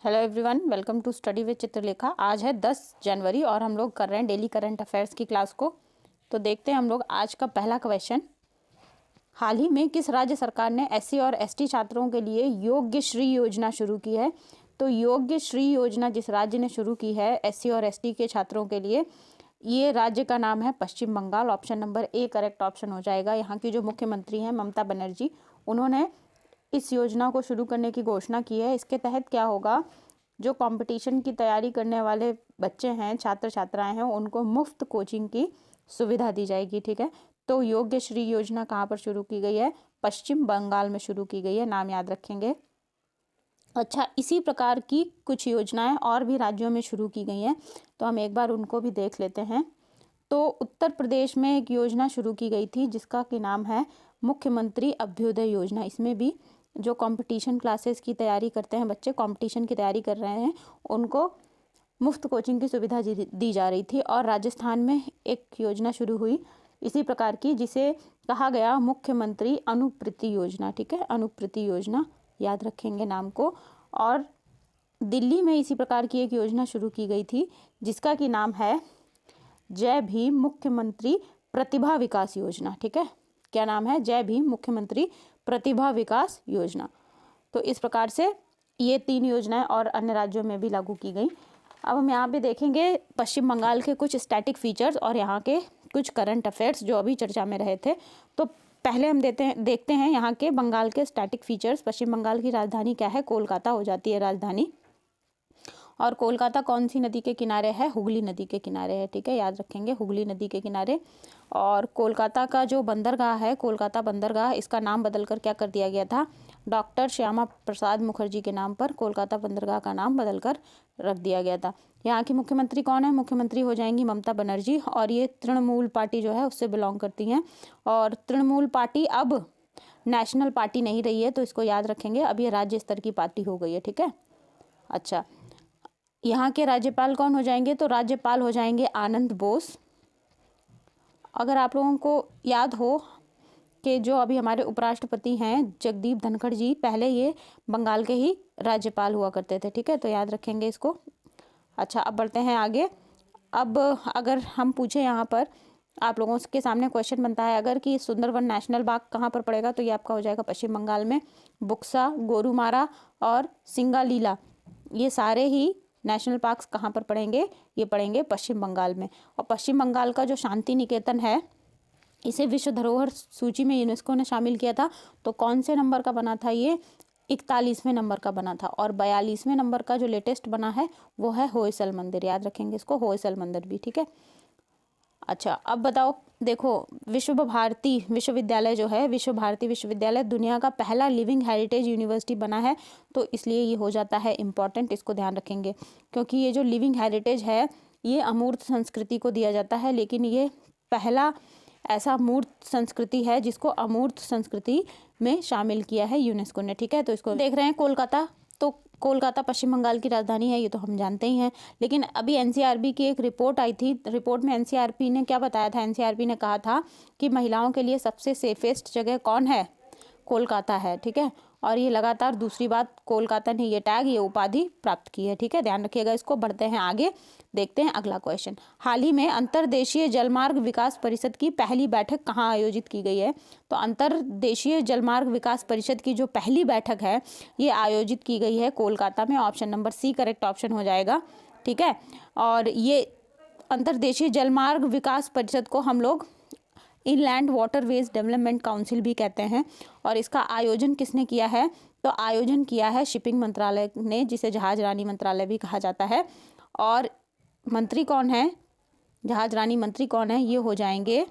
Hello everyone, welcome to study with Chitralekha. आज है 10 जनवरी और हम लोग कर रहे हैं डेली करंट अफेयर्स की क्लास को। तो देखते हैं हम लोग आज का पहला क्वेश्चन। हाल ही में किस राज्य सरकार ने एससी और एसटी छात्रों के लिए योग्य श्री योजना शुरू की है? तो योग्य श्री योजना जिस राज्य ने शुरू की है एससी और एसटी के छात्रों के लिए, ये राज्य का नाम है Paschim Bengal. Option number A correct option हो जाएगा। यहाँ की जो मुख्यमंत्री हैं ममता बनर्जी, उन्होंने इस योजना को शुरू करने की घोषणा की है। इसके तहत क्या होगा, जो कंपटीशन की तैयारी करने वाले बच्चे हैं, छात्र छात्राएं हैं, उनको मुफ्त कोचिंग की सुविधा दी जाएगी। ठीक है, तो योग्य श्री योजना कहाँ पर शुरू की गई है? पश्चिम बंगाल में शुरू की गई है, नाम याद रखेंगे। अच्छा, इसी प्रकार की कुछ योजनाएं और भी राज्यों में शुरू की गई हैं, तो हम एक बार उनको भी देख लेते हैं। तो उत्तर प्रदेश में एक योजना शुरू की गई थी जिसका कि नाम है मुख्यमंत्री अभ्युदय योजना। इसमें भी जो कंपटीशन क्लासेस की तैयारी करते हैं बच्चे, कंपटीशन की तैयारी कर रहे हैं, उनको मुफ्त कोचिंग की सुविधा दी जा रही थी। और राजस्थान में एक योजना शुरू हुई इसी प्रकार की, जिसे कहा गया मुख्यमंत्री अनुप्रीति योजना। ठीक है, अनुप्रीति योजना याद रखेंगे नाम को। और दिल्ली में इसी प्रकार की एक योजना शुरू की गई थी जिसका कि नाम है जय भीम मुख्यमंत्री प्रतिभा विकास योजना। ठीक है, क्या नाम है? जय भीम मुख्यमंत्री प्रतिभा विकास योजना। तो इस प्रकार से ये 3 योजनाएं और अन्य राज्यों में भी लागू की गई। अब हम यहाँ पे देखेंगे पश्चिम बंगाल के कुछ स्टैटिक फीचर्स और यहाँ के कुछ करंट अफेयर्स जो अभी चर्चा में रहे थे। तो पहले हम देखते हैं यहाँ के बंगाल के स्टैटिक फीचर्स। पश्चिम बंगाल की राजधानी क्या है? कोलकाता हो जाती है राजधानी। और कोलकाता कौन सी नदी के किनारे है? हुगली नदी के किनारे है। ठीक है, याद रखेंगे, हुगली नदी के किनारे। और कोलकाता का जो बंदरगाह है, कोलकाता बंदरगाह, इसका नाम बदलकर क्या कर दिया गया था? डॉक्टर श्यामा प्रसाद मुखर्जी के नाम पर कोलकाता बंदरगाह का नाम बदलकर रख दिया गया था। यहाँ की मुख्यमंत्री कौन है? मुख्यमंत्री हो जाएंगी ममता बनर्जी, और ये तृणमूल पार्टी जो है उससे बिलोंग करती हैं। और तृणमूल पार्टी अब नेशनल पार्टी नहीं रही है, तो इसको याद रखेंगे, अब ये राज्य स्तर की पार्टी हो गई है। ठीक है, अच्छा, यहाँ के राज्यपाल कौन हो जाएंगे? तो राज्यपाल हो जाएंगे आनंद बोस। अगर आप लोगों को याद हो कि जो अभी हमारे उपराष्ट्रपति हैं जगदीप धनखड़ जी, पहले ये बंगाल के ही राज्यपाल हुआ करते थे। ठीक है, तो याद रखेंगे इसको। अच्छा, अब बढ़ते हैं आगे। अब अगर हम पूछे यहाँ पर आप लोगों के सामने क्वेश्चन बनता है अगर कि सुंदरवन नेशनल बाग कहाँ पर पड़ेगा, तो ये आपका हो जाएगा पश्चिम बंगाल में। बुक्सा, गोरुमारा और सिंगालीला, ये सारे ही नेशनल पार्क्स कहाँ पर पड़ेंगे? ये पड़ेंगे पश्चिम बंगाल में। और पश्चिम बंगाल का जो शांति निकेतन है, इसे विश्व धरोहर सूची में यूनेस्को ने शामिल किया था। तो कौन से नंबर का बना था ये? 41वें नंबर का बना था। और 42वें नंबर का जो लेटेस्ट बना है वो है होयसल मंदिर। याद रखेंगे इसको, होयसल मंदिर भी। ठीक है, अच्छा, अब बताओ, देखो, विश्व भारती विश्वविद्यालय जो है, विश्व भारती विश्वविद्यालय दुनिया का पहला लिविंग हेरिटेज यूनिवर्सिटी बना है, तो इसलिए ये हो जाता है इम्पॉर्टेंट। इसको ध्यान रखेंगे, क्योंकि ये जो लिविंग हेरिटेज है ये अमूर्त संस्कृति को दिया जाता है, लेकिन ये पहला ऐसा मूर्त संस्कृति है जिसको अमूर्त संस्कृति में शामिल किया है यूनेस्को ने। ठीक है, तो इसको देख रहे हैं कोलकाता। तो कोलकाता पश्चिम बंगाल की राजधानी है, ये तो हम जानते ही हैं। लेकिन अभी एनसीआरबी की एक रिपोर्ट आई थी। रिपोर्ट में एनसीआरबी ने क्या बताया था? एनसीआरबी ने कहा था कि महिलाओं के लिए सबसे सेफेस्ट जगह कौन है? कोलकाता है। ठीक है, और ये लगातार दूसरी बात कोलकाता ने ये टैग, ये उपाधि प्राप्त की है। ठीक है, ध्यान रखिएगा इसको। बढ़ते हैं आगे, देखते हैं अगला क्वेश्चन। हाल ही में अंतर्देशीय जलमार्ग विकास परिषद की पहली बैठक कहाँ आयोजित की गई है? तो अंतर्देशीय जलमार्ग विकास परिषद की जो पहली बैठक है ये आयोजित की गई है कोलकाता में। Option number C correct option हो जाएगा। ठीक है, और ये अंतर्देशीय जलमार्ग विकास परिषद को हम लोग इनलैंड वाटरवेज डेवलपमेंट काउंसिल भी कहते हैं। और इसका आयोजन किसने किया है? तो आयोजन किया है शिपिंग मंत्रालय ने, जिसे जहाज रानी मंत्रालय भी कहा जाता है। और मंत्री कौन है? जहाज रानी मंत्री कौन है? ये हो जाएंगे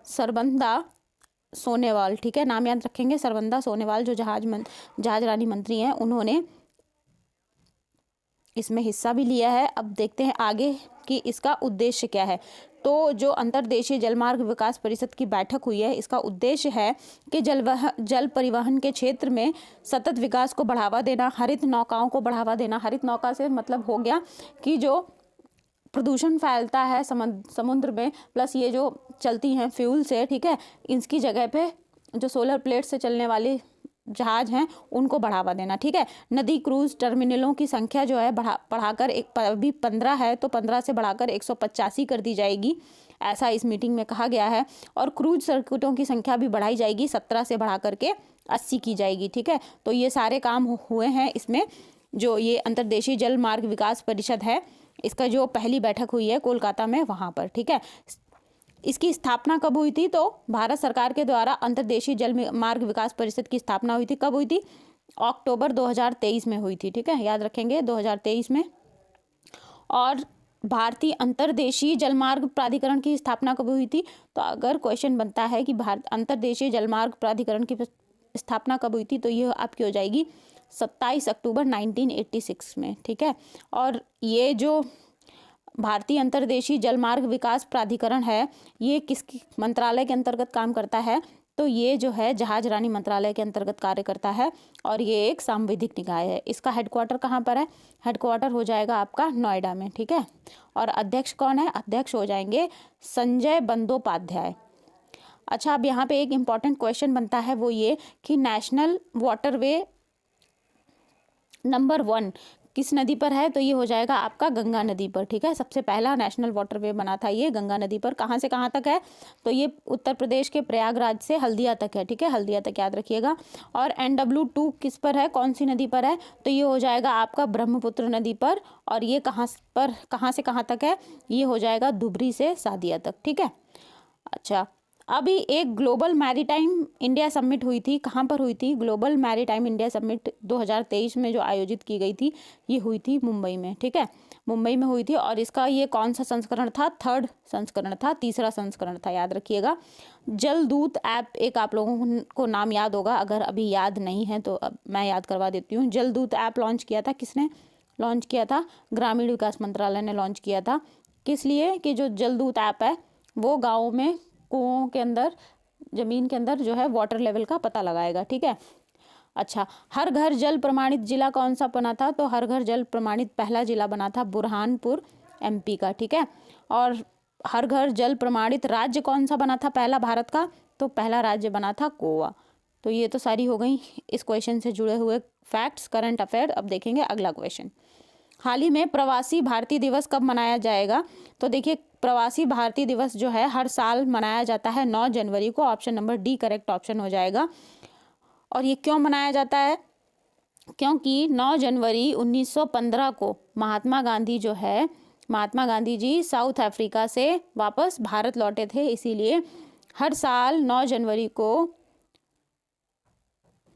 सरबंदा सोनेवाल। ठीक है, नाम याद रखेंगे, सरबंदा सोनेवाल जो जहाज रानी मंत्री हैं, उन्होंने इसमें हिस्सा भी लिया है। अब देखते हैं आगे कि इसका उद्देश्य क्या है। तो जो अंतर्देशीय जलमार्ग विकास परिषद की बैठक हुई है, इसका उद्देश्य है कि जल परिवहन के क्षेत्र में सतत विकास को बढ़ावा देना, हरित नौकाओं को बढ़ावा देना। हरित नौका से मतलब हो गया कि जो प्रदूषण फैलता है समुद्र में, प्लस ये जो चलती हैं फ्यूल से, ठीक है, इसकी जगह पे जो सोलर प्लेट से चलने वाली जहाज हैं उनको बढ़ावा देना, ठीक है। नदी क्रूज टर्मिनलों की संख्या जो है बढ़ाकर अभी 15 है तो 15 से बढ़ाकर 185 कर दी जाएगी, ऐसा इस मीटिंग में कहा गया है। और क्रूज सर्किटों की संख्या भी बढ़ाई जाएगी, 17 से बढ़ा करके 80 की जाएगी, ठीक है। तो ये सारे काम हुए हैं इसमें। जो ये अंतर्देशीय जल मार्ग विकास परिषद है, इसका जो पहली बैठक हुई है कोलकाता में, वहाँ पर, ठीक है। इसकी स्थापना कब हुई थी? तो भारत सरकार के द्वारा अंतर्देशीय जल मार्ग विकास परिषद की स्थापना हुई थी। कब हुई थी? अक्टूबर 2023 में हुई थी, ठीक है, याद रखेंगे 2023 में। और भारतीय अंतर्देशीय जलमार्ग प्राधिकरण की स्थापना कब हुई थी? तो अगर क्वेश्चन बनता है कि भारत अंतर्देशीय जलमार्ग प्राधिकरण की स्थापना कब हुई थी, तो ये आपकी हो जाएगी 27 अक्टूबर 1986 में, ठीक है। और ये जो भारतीय अंतर्देशीय जलमार्ग विकास प्राधिकरण है, ये किस मंत्रालय के अंतर्गत काम करता है? तो ये जो है जहाज रानी मंत्रालय के अंतर्गत कार्य करता है और ये एक सांविधिक निकाय है। इसका हेडक्वार्टर कहाँ पर है? हेडक्वार्टर हो जाएगा आपका नोएडा में, ठीक है। और अध्यक्ष कौन है? अध्यक्ष हो जाएंगे संजय बंदोपाध्याय। अच्छा, अब यहाँ पे एक इम्पॉर्टेंट क्वेश्चन बनता है, वो ये कि नेशनल वाटरवे नंबर 1 किस नदी पर है? तो ये हो जाएगा आपका गंगा नदी पर, ठीक है। सबसे पहला नेशनल वाटरवे बना था ये गंगा नदी पर। कहाँ से कहाँ तक है? तो ये उत्तर प्रदेश के प्रयागराज से हल्दिया तक है, ठीक है, हल्दिया तक, याद रखिएगा। और NW2 किस पर है, कौन सी नदी पर है? तो ये हो जाएगा आपका ब्रह्मपुत्र नदी पर। और ये कहाँ से कहाँ तक है? ये हो जाएगा धुबरी से सादिया तक, ठीक है। अच्छा, अभी एक ग्लोबल मैरीटाइम इंडिया समिट हुई थी। कहाँ पर हुई थी? ग्लोबल मैरीटाइम इंडिया समिट 2023 में जो आयोजित की गई थी, ये हुई थी मुंबई में, ठीक है, मुंबई में हुई थी। और इसका ये कौन सा संस्करण था? 3rd संस्करण था, 3रा संस्करण था, याद रखिएगा। जलदूत ऐप, एक आप लोगों को नाम याद होगा, अगर अभी याद नहीं है तो अब मैं याद करवा देती हूँ। जलदूत ऐप लॉन्च किया था, किसने लॉन्च किया था? ग्रामीण विकास मंत्रालय ने लॉन्च किया था। किस लिए? कि जो जलदूत ऐप है वो गाँव में कुओं के अंदर, जमीन के अंदर जो है वाटर लेवल का पता लगाएगा, ठीक है। अच्छा, हर घर जल प्रमाणित जिला कौन सा बना था? तो हर घर जल प्रमाणित पहला जिला बना था बुरहानपुर MP का, ठीक है। और हर घर जल प्रमाणित राज्य कौन सा बना था पहला भारत का? तो पहला राज्य बना था गोवा। तो ये तो सारी हो गई इस क्वेश्चन से जुड़े हुए फैक्ट्स, करंट अफेयर। अब देखेंगे अगला क्वेश्चन। हाल ही में प्रवासी भारतीय दिवस कब मनाया जाएगा? तो देखिए, प्रवासी भारतीय दिवस जो है हर साल मनाया जाता है 9 जनवरी को। Option number D correct option हो जाएगा। और ये क्यों मनाया जाता है? क्योंकि 9 जनवरी 1915 को महात्मा गांधी जी साउथ अफ्रीका से वापस भारत लौटे थे, इसीलिए हर साल 9 जनवरी को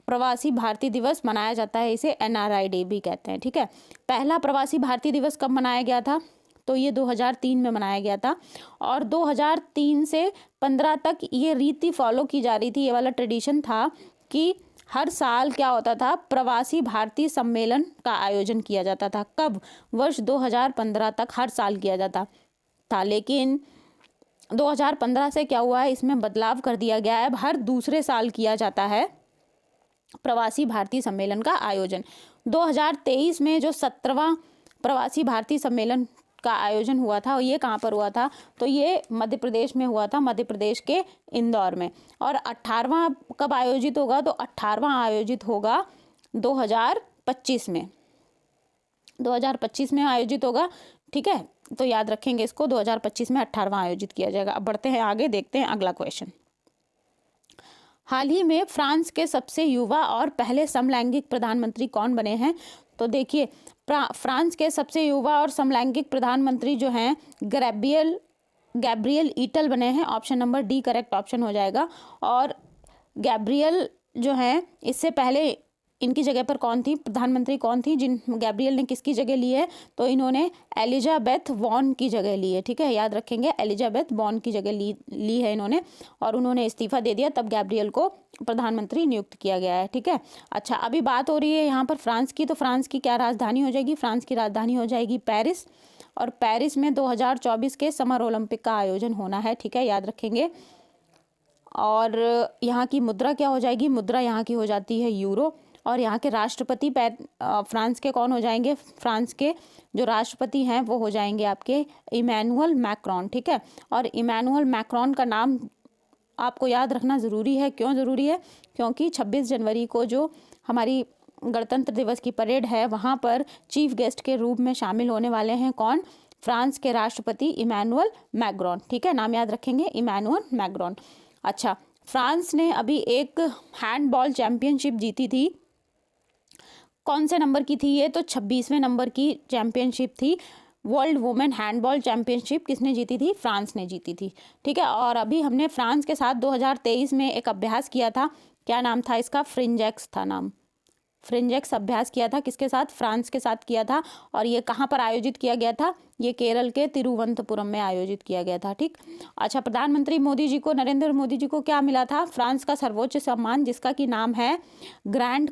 प्रवासी भारतीय दिवस मनाया जाता है। इसे NRI डे भी कहते हैं, ठीक है। पहला प्रवासी भारतीय दिवस कब मनाया गया था? तो ये 2003 में मनाया गया था। और 2003 से 15 तक ये रीति फॉलो की जा रही थी, ये वाला ट्रेडिशन था कि हर साल क्या होता था, प्रवासी भारतीय सम्मेलन का आयोजन किया जाता था। कब? वर्ष 2015 तक हर साल किया जाता था। लेकिन 2015 से क्या हुआ है, इसमें बदलाव कर दिया गया है। अब हर दूसरे साल किया जाता है प्रवासी भारतीय सम्मेलन का आयोजन। 2023 में जो 17वां प्रवासी भारतीय सम्मेलन का आयोजन हुआ था, ये कहाँ पर हुआ था? तो ये मध्य प्रदेश में हुआ था, मध्य प्रदेश के इंदौर में। और 18वां कब आयोजित होगा? तो 18वां आयोजित होगा 2025 में, 2025 में आयोजित होगा, ठीक है। तो याद रखेंगे इसको, 2025 में 18वां आयोजित किया जाएगा। अब बढ़ते हैं आगे, देखते हैं अगला क्वेश्चन। हाल ही में फ्रांस के सबसे युवा और पहले समलैंगिक प्रधानमंत्री कौन बने हैं? तो देखिए, फ्रांस के सबसे युवा और समलैंगिक प्रधानमंत्री जो हैं गैब्रियल ईटल बने हैं। Option number D correct option हो जाएगा। और गैब्रियल जो हैं, इससे पहले इनकी जगह पर कौन थी, प्रधानमंत्री कौन थी जिन गैब्रियल ने किसकी जगह ली है? तो इन्होंने एलिजाबेथ वॉन की जगह ली है, ठीक है, याद रखेंगे, एलिजाबेथ वॉन की जगह ली है इन्होंने। और उन्होंने इस्तीफा दे दिया, तब गैब्रियल को प्रधानमंत्री नियुक्त किया गया है, ठीक है। अच्छा, अभी बात हो रही है यहाँ पर फ्रांस की, तो फ्रांस की क्या राजधानी हो जाएगी? फ्रांस की राजधानी हो जाएगी पेरिस। और पेरिस में 2024 के समर ओलंपिक का आयोजन होना है, ठीक है, याद रखेंगे। और यहाँ की मुद्रा क्या हो जाएगी? मुद्रा यहाँ की हो जाती है यूरो। और यहाँ के राष्ट्रपति फ्रांस के कौन हो जाएंगे? फ्रांस के जो राष्ट्रपति हैं वो हो जाएंगे आपके इमैनुअल मैक्रोन, ठीक है। और इमैनुअल मैक्रोन का नाम आपको याद रखना ज़रूरी है। क्यों ज़रूरी है? क्योंकि 26 जनवरी को जो हमारी गणतंत्र दिवस की परेड है वहाँ पर चीफ गेस्ट के रूप में शामिल होने वाले हैं कौन? फ्रांस के राष्ट्रपति इमैनुअल मैक्रोन। ठीक है, नाम याद रखेंगे, इमैनुअल मैक्रोन। अच्छा, फ्रांस ने अभी एक हैंडबॉल चैंपियनशिप जीती थी। कौन से नंबर की थी ये? तो 26वें नंबर की चैंपियनशिप थी। वर्ल्ड वुमेन हैंडबॉल चैंपियनशिप किसने जीती थी? फ्रांस ने जीती थी। ठीक है, और अभी हमने फ्रांस के साथ 2023 में एक अभ्यास किया था। क्या नाम था इसका? फ्रिंजेक्स था नाम। फ्रिंजेक्स अभ्यास किया था किसके साथ? फ्रांस के साथ किया था। और ये कहाँ पर आयोजित किया गया था? ये केरल के तिरुवनंतपुरम में आयोजित किया गया था। ठीक। अच्छा, प्रधानमंत्री मोदी जी को, नरेंद्र मोदी जी को क्या मिला था? फ्रांस का सर्वोच्च सम्मान जिसका कि नाम है ग्रैंड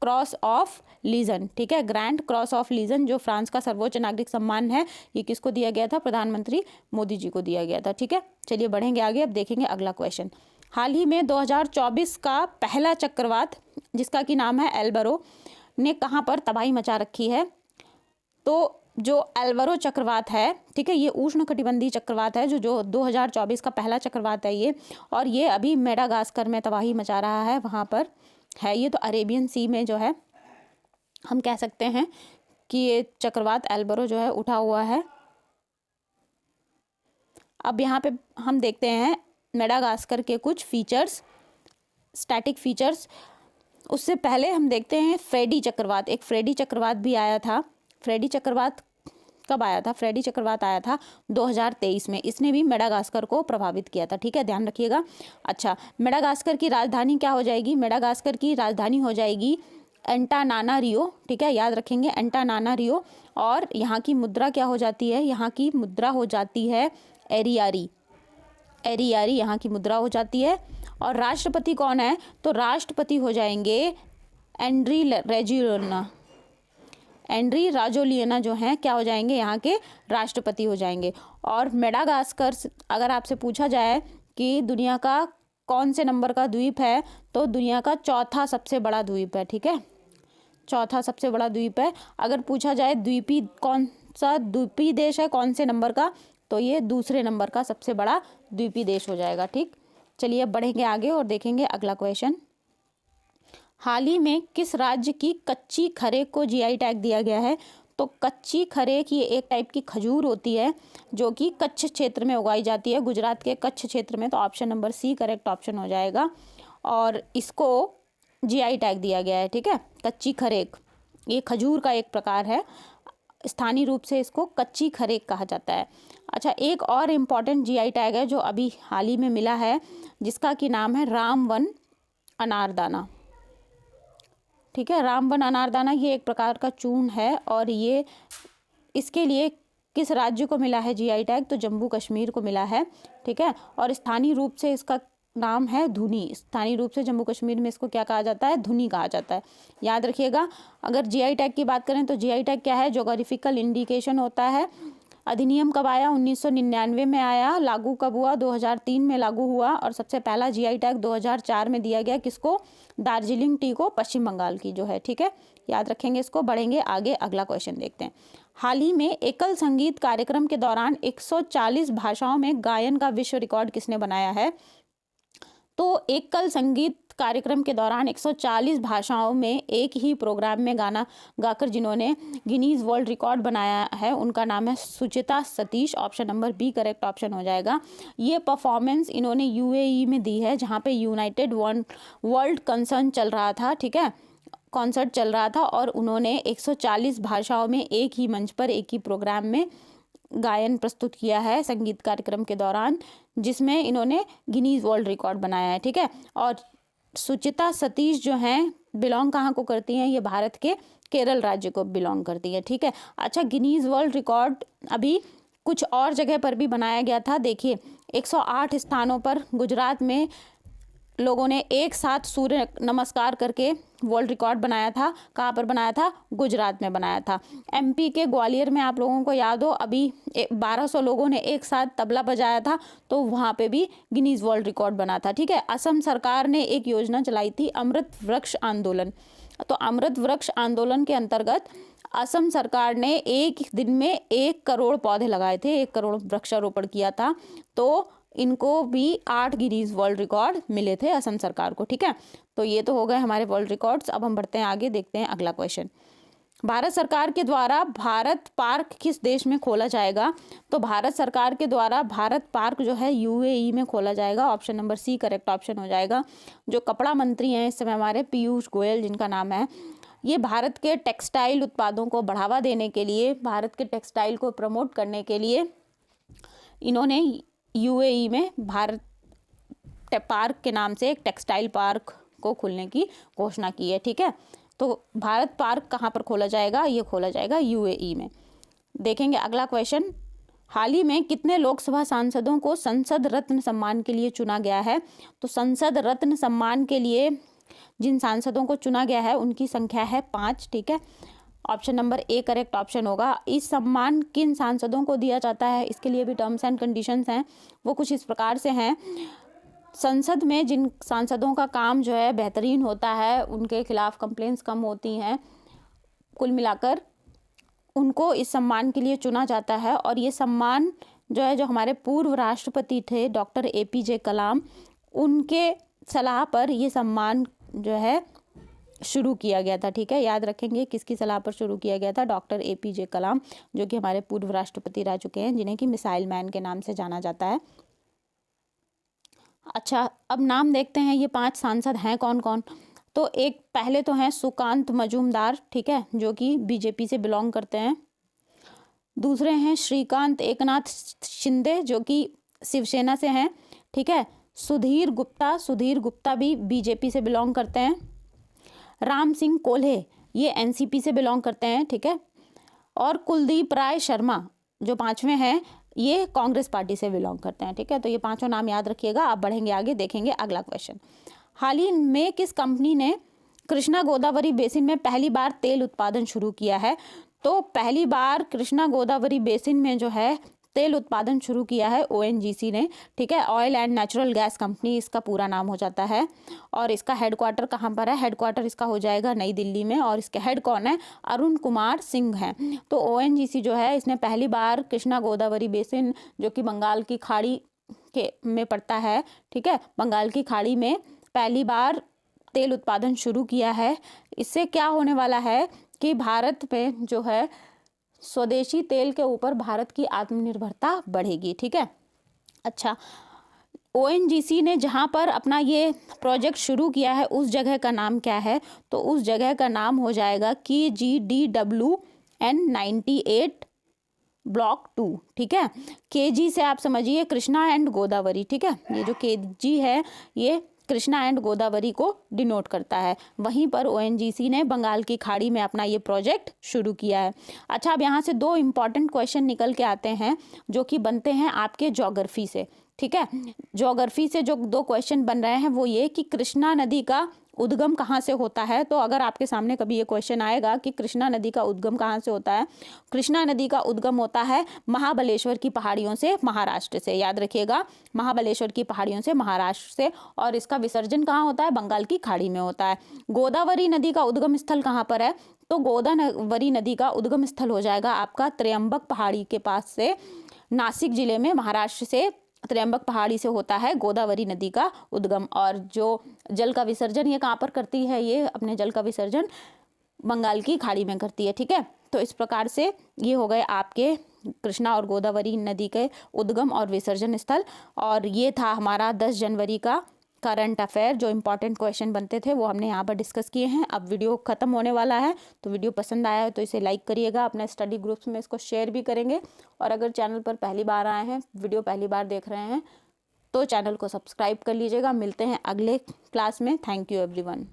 क्रॉस ऑफ लीजन। ठीक है, ग्रैंड क्रॉस ऑफ लीजन जो फ्रांस का सर्वोच्च नागरिक सम्मान है, ये किसको दिया गया था? प्रधानमंत्री मोदी जी को दिया गया था। ठीक है, चलिए बढ़ेंगे आगे। अब देखेंगे अगला क्वेश्चन। हाल ही में 2024 का पहला चक्रवात जिसका कि नाम है एल्बरो ने कहाँ पर तबाही मचा रखी है? तो जो एल्बरो चक्रवात है, ठीक है, ये उष्णकटिबंधीय चक्रवात है जो 2024 का पहला चक्रवात है ये, और ये अभी मेडागास्कर में तबाही मचा रहा है, वहाँ पर है ये। तो अरेबियन सी में जो है हम कह सकते हैं कि ये चक्रवात एल्बरो जो है उठा हुआ है। अब यहाँ पे हम देखते हैं मेडागास्कर के कुछ फीचर्स, स्टैटिक फीचर्स। उससे पहले हम देखते हैं फ्रेडी चक्रवात। एक फ्रेडी चक्रवात भी आया था। फ्रेडी चक्रवात कब आया था? फ्रेडी चक्रवात आया था 2023 में। इसने भी मेडागास्कर को प्रभावित किया था। ठीक है, ध्यान रखिएगा। अच्छा, मेडागास्कर की राजधानी क्या हो जाएगी? मेडागास्कर की राजधानी हो जाएगी एंटानानारियो। ठीक है, याद रखेंगे एंटानानारियो। और यहाँ की मुद्रा क्या हो जाती है? यहाँ की मुद्रा हो जाती है एरियारी। एरियारी यहाँ की मुद्रा हो जाती है। और राष्ट्रपति कौन है? तो राष्ट्रपति हो जाएंगे एंड्री रेजियोना। एंड्री राजोलियाना जो हैं क्या हो जाएंगे? यहाँ के राष्ट्रपति हो जाएंगे। और मेडागास्कर, अगर आपसे पूछा जाए कि दुनिया का कौन से नंबर का द्वीप है, तो दुनिया का चौथा सबसे बड़ा द्वीप है। ठीक है, चौथा सबसे बड़ा द्वीप है। अगर पूछा जाए द्वीपी कौन सा द्वीपी देश है कौन से नंबर का, तो ये दूसरे नंबर का सबसे बड़ा द्वीपी देश हो जाएगा। ठीक, चलिए अब बढ़ेंगे आगे और देखेंगे अगला क्वेश्चन। हाल ही में किस राज्य की कच्ची खरे को जीआई टैग दिया गया है? तो कच्ची खरे की एक टाइप की खजूर होती है जो कि कच्छ क्षेत्र में उगाई जाती है, गुजरात के कच्छ क्षेत्र में। तो option number C correct option हो जाएगा। और इसको जीआई टैग दिया गया है। ठीक है, कच्ची खरेक ये खजूर का एक प्रकार है। स्थानीय रूप से इसको कच्ची खरेक कहा जाता है। अच्छा, एक और इम्पॉर्टेंट जीआई टैग है जो अभी हाल ही में मिला है जिसका कि नाम है रामवन अनारदाना। ठीक है, रामवन अनारदाना ये एक प्रकार का चूर्ण है और ये इसके लिए किस राज्य को मिला है जीआई टैग? तो जम्मू कश्मीर को मिला है। ठीक है, और स्थानीय रूप से इसका नाम है धुनी। स्थानीय रूप से जम्मू कश्मीर में इसको क्या कहा जाता है? धुनी कहा जाता है। याद रखिएगा। अगर जीआई टैग की बात करें तो जीआई टैग क्या है? ज्योग्राफिकल इंडिकेशन होता है। अधिनियम कब आया? 1999 में आया। लागू कब हुआ? 2003 में लागू हुआ। और सबसे पहला जीआई टैग 2004 में दिया गया। किसको? दार्जिलिंग टी को, पश्चिम बंगाल की जो है। ठीक है, याद रखेंगे इसको। बढ़ेंगे आगे, अगला क्वेश्चन देखते हैं। हाल ही में एकल संगीत कार्यक्रम के दौरान 140 भाषाओं में गायन का विश्व रिकॉर्ड किसने बनाया है? तो एकल संगीत कार्यक्रम के दौरान 140 भाषाओं में एक ही प्रोग्राम में गाना गाकर जिन्होंने गिनीज वर्ल्ड रिकॉर्ड बनाया है उनका नाम है Suchita Satish. Option number B correct option हो जाएगा। ये परफॉर्मेंस इन्होंने यूएई में दी है जहाँ पे यूनाइटेड वर्ल्ड कंसर्न चल रहा था। ठीक है, कॉन्सर्ट चल रहा था और उन्होंने 140 भाषाओं में एक ही मंच पर एक ही प्रोग्राम में गायन प्रस्तुत किया है संगीत कार्यक्रम के दौरान, जिसमें इन्होंने गिनीज वर्ल्ड रिकॉर्ड बनाया है। ठीक है, और सुचिता सतीश जो हैं बिलोंग कहाँ को करती हैं? ये भारत के केरल राज्य को बिलोंग करती है। ठीक है, अच्छा, गिनीज वर्ल्ड रिकॉर्ड अभी कुछ और जगह पर भी बनाया गया था। देखिए, 108 स्थानों पर गुजरात में लोगों ने एक साथ सूर्य नमस्कार करके वर्ल्ड रिकॉर्ड बनाया था। कहाँ पर बनाया था? गुजरात में बनाया था। एमपी के ग्वालियर में आप लोगों को याद हो अभी 1200 लोगों ने एक साथ तबला बजाया था, तो वहाँ पे भी गिनीज वर्ल्ड रिकॉर्ड बना था। ठीक है, असम सरकार ने एक योजना चलाई थी अमृत वृक्ष आंदोलन। तो अमृत वृक्ष आंदोलन के अंतर्गत असम सरकार ने एक दिन में 1 करोड़ पौधे लगाए थे, 1 करोड़ वृक्षारोपण किया था। तो इनको भी 8 गिनीज वर्ल्ड रिकॉर्ड मिले थे असम सरकार को। ठीक है, तो ये तो हो गए हमारे वर्ल्ड रिकॉर्ड्स। अब हम बढ़ते हैं आगे, देखते हैं अगला क्वेश्चन। भारत सरकार के द्वारा भारत पार्क किस देश में खोला जाएगा? तो भारत सरकार के द्वारा भारत पार्क जो है यूएई में खोला जाएगा। Option number C correct option हो जाएगा। जो कपड़ा मंत्री हैं इस समय हमारे पीयूष गोयल जिनका नाम है, ये भारत के टेक्सटाइल उत्पादों को बढ़ावा देने के लिए, भारत के टेक्सटाइल को प्रमोट करने के लिए इन्होंने यूएई में भारत पार्क के नाम से एक टेक्सटाइल पार्क को खोलने की घोषणा की है। ठीक है, तो भारत पार्क कहाँ पर खोला जाएगा? ये खोला जाएगा यूएई में। देखेंगे अगला क्वेश्चन। हाल ही में कितने लोकसभा सांसदों को संसद रत्न सम्मान के लिए चुना गया है? तो संसद रत्न सम्मान के लिए जिन सांसदों को चुना गया है उनकी संख्या है 5। ठीक है, option number A correct option होगा। इस सम्मान किन सांसदों को दिया जाता है, इसके लिए भी टर्म्स एंड कंडीशंस हैं, वो कुछ इस प्रकार से हैं। संसद में जिन सांसदों का काम जो है बेहतरीन होता है, उनके खिलाफ कंप्लेंट्स कम होती हैं, कुल मिलाकर उनको इस सम्मान के लिए चुना जाता है। और ये सम्मान जो है, जो हमारे पूर्व राष्ट्रपति थे डॉक्टर एपीजे कलाम, उनके सलाह पर ये सम्मान जो है शुरू किया गया था। ठीक है, याद रखेंगे किसकी सलाह पर शुरू किया गया था? डॉक्टर एपीजे कलाम, जो कि हमारे पूर्व राष्ट्रपति रह चुके हैं, जिन्हें कि मिसाइल मैन के नाम से जाना जाता है। अच्छा, अब नाम देखते हैं ये 5 सांसद हैं कौन कौन। तो एक पहले तो हैं सुकांत मजूमदार, ठीक है, जो कि बीजेपी से बिलोंग करते हैं। दूसरे हैं श्रीकांत एकनाथ शिंदे, जो कि शिवसेना से हैं। ठीक है, सुधीर गुप्ता भी बीजेपी से बिलोंग करते हैं। राम सिंह कोल्हे, ये एनसीपी से बिलोंग करते हैं। ठीक है, और कुलदीप राय शर्मा जो 5वें हैं, ये कांग्रेस पार्टी से बिलोंग करते हैं। ठीक है, तो ये 5 नाम याद रखिएगा। आप बढ़ेंगे आगे, देखेंगे अगला क्वेश्चन। हाल ही में किस कंपनी ने कृष्णा गोदावरी बेसिन में पहली बार तेल उत्पादन शुरू किया है? तो पहली बार कृष्णा गोदावरी बेसिन में जो है तेल उत्पादन शुरू किया है ओएनजीसी ने। ठीक है, oil and natural gas company इसका पूरा नाम हो जाता है। और इसका हेडक्वार्टर कहाँ पर है? हेडक्वार्टर इसका हो जाएगा नई दिल्ली में। और इसके हेड कौन है? अरुण कुमार सिंह हैं। तो ओएनजीसी जो है, इसने पहली बार कृष्णा गोदावरी बेसिन, जो कि बंगाल की खाड़ी के में पड़ता है, ठीक है, बंगाल की खाड़ी में पहली बार तेल उत्पादन शुरू किया है। इससे क्या होने वाला है कि भारत में जो है स्वदेशी तेल के ऊपर भारत की आत्मनिर्भरता बढ़ेगी। ठीक है, अच्छा, ओएनजीसी ने जहाँ पर अपना ये प्रोजेक्ट शुरू किया है उस जगह का नाम क्या है? तो उस जगह का नाम हो जाएगा KGDWN98 ब्लॉक 2। ठीक है, KG से आप समझिए कृष्णा एंड गोदावरी। ठीक है, ये जो KG है ये कृष्णा एंड गोदावरी को डिनोट करता है। वहीं पर ओएनजीसी ने बंगाल की खाड़ी में अपना ये प्रोजेक्ट शुरू किया है। अच्छा, अब यहाँ से 2 इम्पॉर्टेंट क्वेश्चन निकल के आते हैं जो कि बनते हैं आपके ज्योग्राफी से। ठीक है, ज्योग्राफी से जो 2 क्वेश्चन बन रहे हैं वो ये कि कृष्णा नदी का उद्गम कहाँ से होता है। तो अगर आपके सामने कभी ये क्वेश्चन आएगा कि कृष्णा नदी का उद्गम कहाँ से होता है, कृष्णा नदी का उद्गम होता है महाबलेश्वर की पहाड़ियों से, महाराष्ट्र से। याद रखिएगा, महाबलेश्वर की पहाड़ियों से, महाराष्ट्र से। और इसका विसर्जन कहाँ होता है? बंगाल की खाड़ी में होता है। गोदावरी नदी का उद्गम स्थल कहाँ पर है? तो गोदावरी नदी का उद्गम स्थल हो जाएगा आपका त्र्यंबक पहाड़ी के पास से, नासिक जिले में, महाराष्ट्र से त्र्यंबक पहाड़ी से होता है गोदावरी नदी का उद्गम। और जो जल का विसर्जन ये कहाँ पर करती है? ये अपने जल का विसर्जन बंगाल की खाड़ी में करती है। ठीक है, तो इस प्रकार से ये हो गए आपके कृष्णा और गोदावरी नदी के उद्गम और विसर्जन स्थल। और ये था हमारा 10 जनवरी का करंट अफेयर। जो इंपॉर्टेंट क्वेश्चन बनते थे वो हमने यहाँ पर डिस्कस किए हैं। अब वीडियो खत्म होने वाला है, तो वीडियो पसंद आया है तो इसे लाइक करिएगा, अपने स्टडी ग्रुप्स में इसको शेयर भी करेंगे। और अगर चैनल पर पहली बार आए हैं, वीडियो पहली बार देख रहे हैं, तो चैनल को सब्सक्राइब कर लीजिएगा। मिलते हैं अगले क्लास में। Thank you everyone.